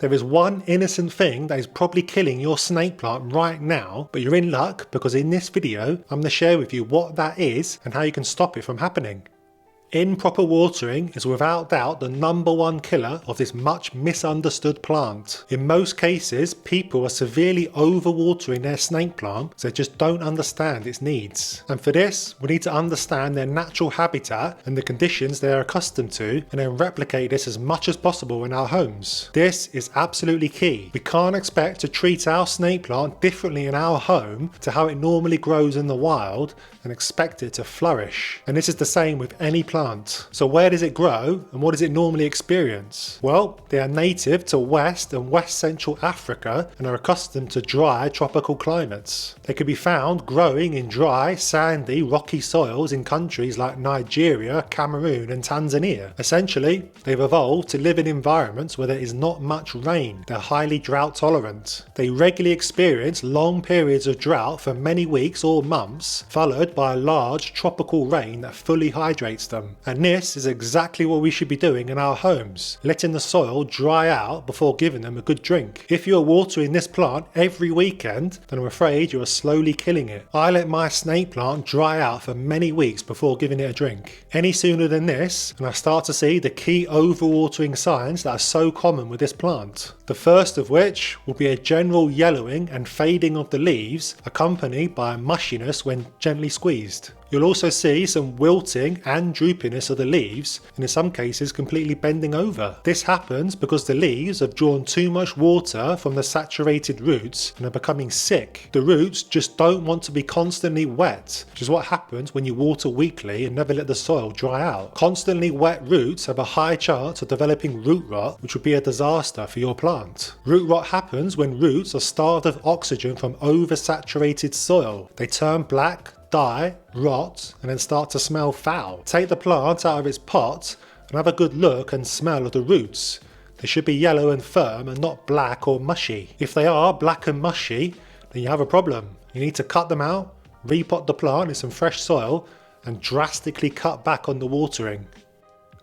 There is one innocent thing that is probably killing your snake plant right now, but you're in luck because in this video I'm going to share with you what that is and how you can stop it from happening. Improper watering is without doubt the #1 killer of this much misunderstood plant. In most cases, people are severely overwatering their snake plant because they just don't understand its needs. And for this, we need to understand their natural habitat and the conditions they are accustomed to, and then replicate this as much as possible in our homes. This is absolutely key. We can't expect to treat our snake plant differently in our home to how it normally grows in the wild and expect it to flourish. And this is the same with any plant. So where does it grow and what does it normally experience? Well, they are native to West and West Central Africa and are accustomed to dry tropical climates. They can be found growing in dry, sandy, rocky soils in countries like Nigeria, Cameroon and Tanzania. Essentially, they've evolved to live in environments where there is not much rain. They're highly drought tolerant. They regularly experience long periods of drought for many weeks or months, followed by a large tropical rain that fully hydrates them. And this is exactly what we should be doing in our homes, letting the soil dry out before giving them a good drink. If you are watering this plant every weekend, then I'm afraid you are slowly killing it. I let my snake plant dry out for many weeks before giving it a drink. Any sooner than this, and I start to see the key overwatering signs that are so common with this plant. The first of which will be a general yellowing and fading of the leaves, accompanied by a mushiness when gently squeezed. You'll also see some wilting and droopiness of the leaves, and in some cases completely bending over. This happens because the leaves have drawn too much water from the saturated roots and are becoming sick. The roots just don't want to be constantly wet, which is what happens when you water weekly and never let the soil dry out. Constantly wet roots have a high chance of developing root rot, which would be a disaster for your plant. Root rot happens when roots are starved of oxygen from oversaturated soil. They turn black, die, rot, and then start to smell foul. Take the plant out of its pot and have a good look and smell of the roots. They should be yellow and firm and not black or mushy. If they are black and mushy, then you have a problem. You need to cut them out, repot the plant in some fresh soil, and drastically cut back on the watering.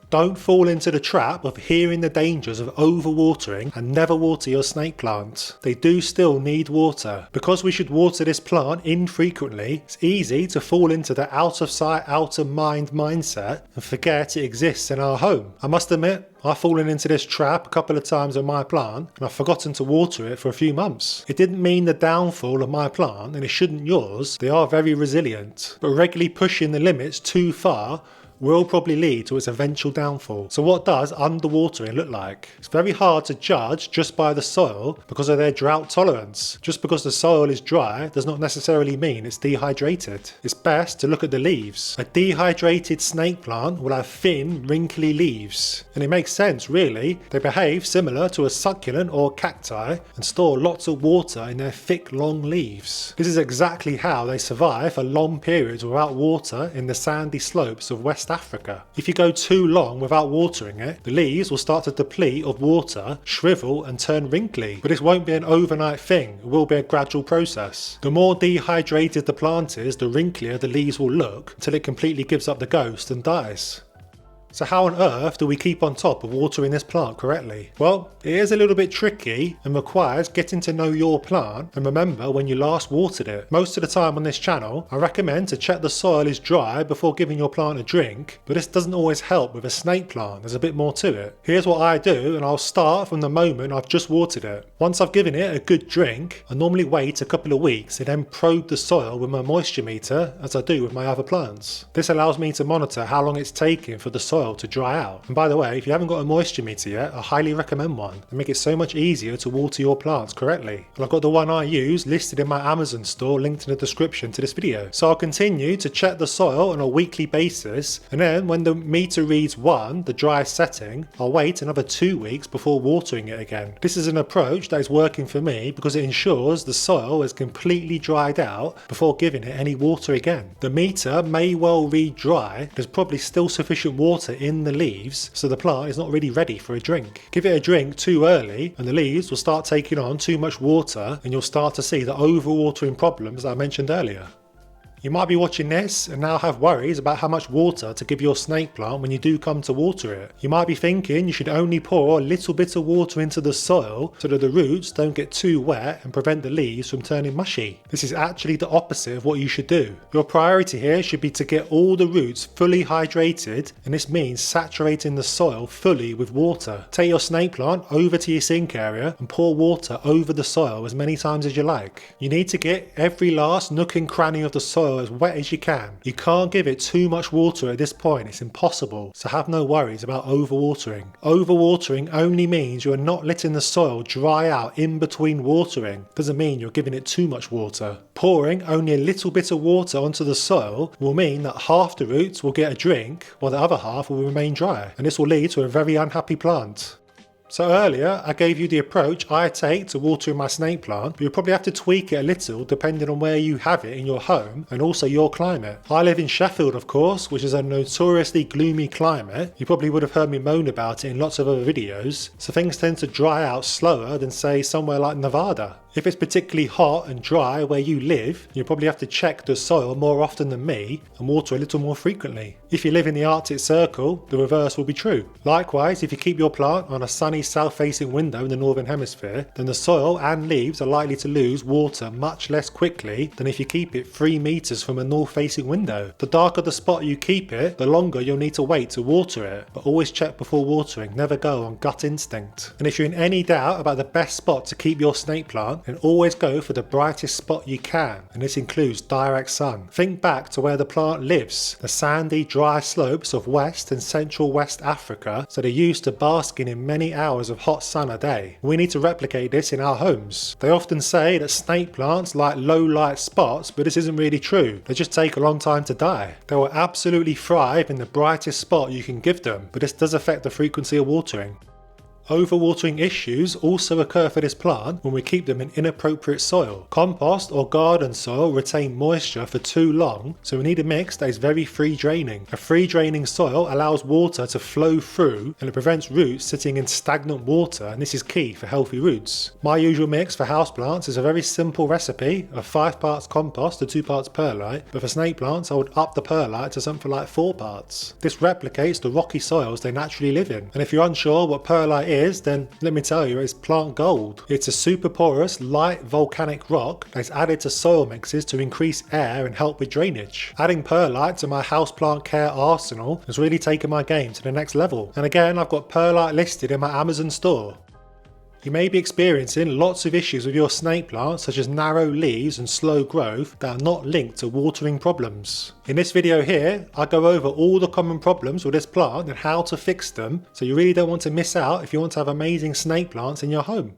Don't fall into the trap of hearing the dangers of overwatering and never water your snake plant. They do still need water. Because we should water this plant infrequently, it's easy to fall into the out of sight, out of mind mindset and forget it exists in our home. I must admit, I've fallen into this trap a couple of times on my plant and I've forgotten to water it for a few months. It didn't mean the downfall of my plant, and it shouldn't yours. They are very resilient. But regularly pushing the limits too far will probably lead to its eventual downfall. So what does underwatering look like? It's very hard to judge just by the soil because of their drought tolerance. Just because the soil is dry does not necessarily mean it's dehydrated. It's best to look at the leaves. A dehydrated snake plant will have thin, wrinkly leaves. And it makes sense really. They behave similar to a succulent or cacti and store lots of water in their thick, long leaves. This is exactly how they survive for long periods without water in the sandy slopes of West Africa. If you go too long without watering it, the leaves will start to deplete of water, shrivel and turn wrinkly. But this won't be an overnight thing, it will be a gradual process. The more dehydrated the plant is, the wrinklier the leaves will look until it completely gives up the ghost and dies. So how on earth do we keep on top of watering this plant correctly? Well, it is a little bit tricky and requires getting to know your plant and remember when you last watered it. Most of the time on this channel, I recommend to check the soil is dry before giving your plant a drink, but this doesn't always help with a snake plant, there's a bit more to it. Here's what I do, and I'll start from the moment I've just watered it. Once I've given it a good drink, I normally wait a couple of weeks and then probe the soil with my moisture meter as I do with my other plants. This allows me to monitor how long it's taking for the soil to dry out. And by the way, if you haven't got a moisture meter yet, I highly recommend one. They make it so much easier to water your plants correctly. And I've got the one I use listed in my Amazon store linked in the description to this video. So I'll continue to check the soil on a weekly basis, and then when the meter reads 1, the dry setting, I'll wait another 2 weeks before watering it again. This is an approach that is working for me because it ensures the soil is completely dried out before giving it any water again. The meter may well read dry, there's probably still sufficient water in the leaves, so the plant is not really ready for a drink. Give it a drink too early and the leaves will start taking on too much water and you'll start to see the overwatering problems that I mentioned earlier. You might be watching this and now have worries about how much water to give your snake plant when you do come to water it. You might be thinking you should only pour a little bit of water into the soil so that the roots don't get too wet and prevent the leaves from turning mushy. This is actually the opposite of what you should do. Your priority here should be to get all the roots fully hydrated, and this means saturating the soil fully with water. Take your snake plant over to your sink area and pour water over the soil as many times as you like. You need to get every last nook and cranny of the soil as wet as you can. You can't give it too much water at this point, it's impossible, so have no worries about overwatering. Overwatering only means you are not letting the soil dry out in between watering. Doesn't mean you're giving it too much water. Pouring only a little bit of water onto the soil will mean that half the roots will get a drink while the other half will remain dry, and this will lead to a very unhappy plant. So earlier I gave you the approach I take to watering my snake plant, but you'll probably have to tweak it a little depending on where you have it in your home and also your climate. I live in Sheffield, of course, which is a notoriously gloomy climate. You probably would have heard me moan about it in lots of other videos, so things tend to dry out slower than say somewhere like Nevada. If it's particularly hot and dry where you live, you'll probably have to check the soil more often than me and water a little more frequently. If you live in the Arctic Circle, the reverse will be true. Likewise, if you keep your plant on a sunny south-facing window in the Northern Hemisphere, then the soil and leaves are likely to lose water much less quickly than if you keep it 3 meters from a north-facing window. The darker the spot you keep it, the longer you'll need to wait to water it, but always check before watering, never go on gut instinct. And if you're in any doubt about the best spot to keep your snake plant, then always go for the brightest spot you can, and this includes direct sun. Think back to where the plant lives, the sandy, dry slopes of West and Central West Africa, so they're used to basking in many hours of hot sun a day. We need to replicate this in our homes. They often say that snake plants like low light spots, but this isn't really true. They just take a long time to die. They will absolutely thrive in the brightest spot you can give them, but this does affect the frequency of watering. Overwatering issues also occur for this plant when we keep them in inappropriate soil. Compost or garden soil retain moisture for too long, so we need a mix that is very free draining. A free draining soil allows water to flow through and it prevents roots sitting in stagnant water, and this is key for healthy roots. My usual mix for houseplants is a very simple recipe of 5 parts compost to 2 parts perlite, but for snake plants I would up the perlite to something like 4 parts. This replicates the rocky soils they naturally live in, and if you're unsure what perlite is, then let me tell you, it's plant gold. It's a super porous, light volcanic rock that's added to soil mixes to increase air and help with drainage. Adding perlite to my houseplant care arsenal has really taken my game to the next level. And again, I've got perlite listed in my Amazon store. You may be experiencing lots of issues with your snake plant, such as narrow leaves and slow growth, that are not linked to watering problems. In this video here, I go over all the common problems with this plant and how to fix them, so you really don't want to miss out if you want to have amazing snake plants in your home.